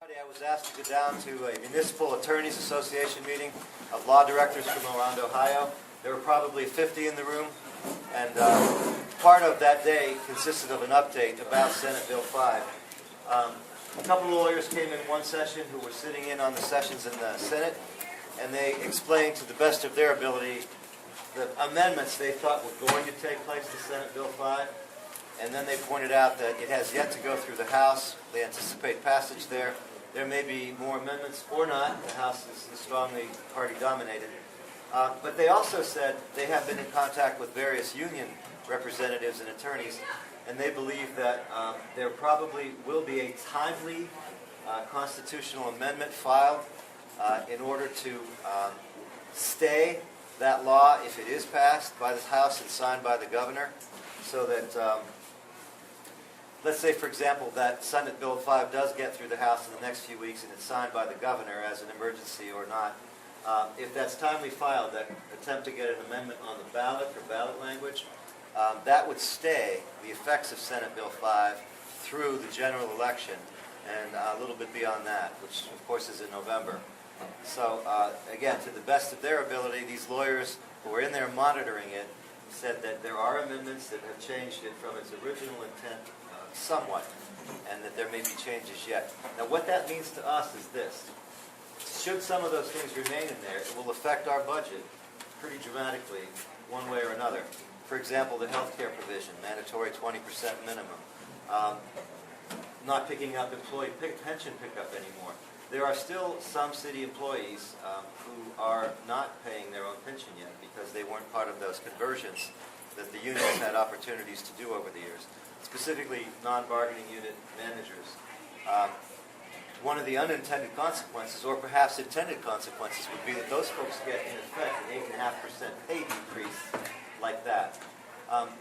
Friday, I was asked to go down to a Municipal Attorneys Association meeting of law directors from around Ohio. There were probably 50 in the room, and part of that day consisted of an update about Senate Bill 5. A couple of lawyers came in one session who were sitting in on the sessions in the Senate, and they explained to the best of their ability the amendments they thought were going to take place to Senate Bill 5. And then they pointed out that it has yet to go through the House. They anticipate passage there. There may be more amendments or not. The House is strongly party-dominated. But they also said they have been in contact with various union representatives and attorneys, and they believe that there probably will be a timely constitutional amendment filed in order to stay that law if it is passed by the House and signed by the governor, so that let's say, for example, that Senate Bill 5 does get through the House in the next few weeks and it's signed by the governor as an emergency or not. If that's timely filed, that attempt to get an amendment on the ballot or ballot language, that would stay the effects of Senate Bill 5 through the general election and a little bit beyond that, which of course is in November. So again, to the best of their ability, these lawyers who were in there monitoring it said that there are amendments that have changed it from its original intent somewhat, and that there may be changes yet. Now, what that means to us is this. Should some of those things remain in there, it will affect our budget pretty dramatically one way or another. For example, the health care provision, mandatory 20% minimum, not picking up employee pension pickup anymore. There are still some city employees who are not paying their own pension yet because they weren't part of those conversions that the unions had opportunities to do over the years, specifically non-bargaining unit managers. One of the unintended consequences, or perhaps intended consequences, would be that those folks get, in effect, an 8.5% pay decrease like that.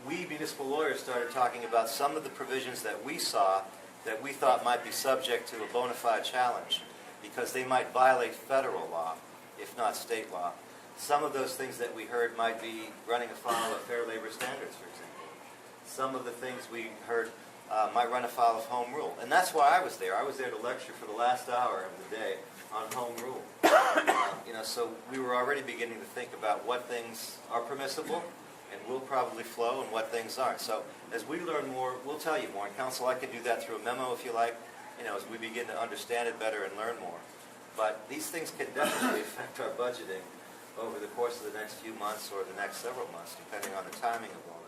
We municipal lawyers started talking about some of the provisions that we saw that we thought might be subject to a bona fide challenge because they might violate federal law, if not state law. Some of those things that we heard might be running afoul of Fair Labor Standards, for example. Some of the things we heard might run afoul of home rule. And that's why I was there. I was there to lecture for the last hour of the day on home rule. So we were already beginning to think about what things are permissible and will probably flow and what things aren't. So as we learn more, we'll tell you more. And Council, I can do that through a memo if you like, as we begin to understand it better and learn more. But these things can definitely affect our budgeting over the course of the next few months or the next several months, depending on the timing of all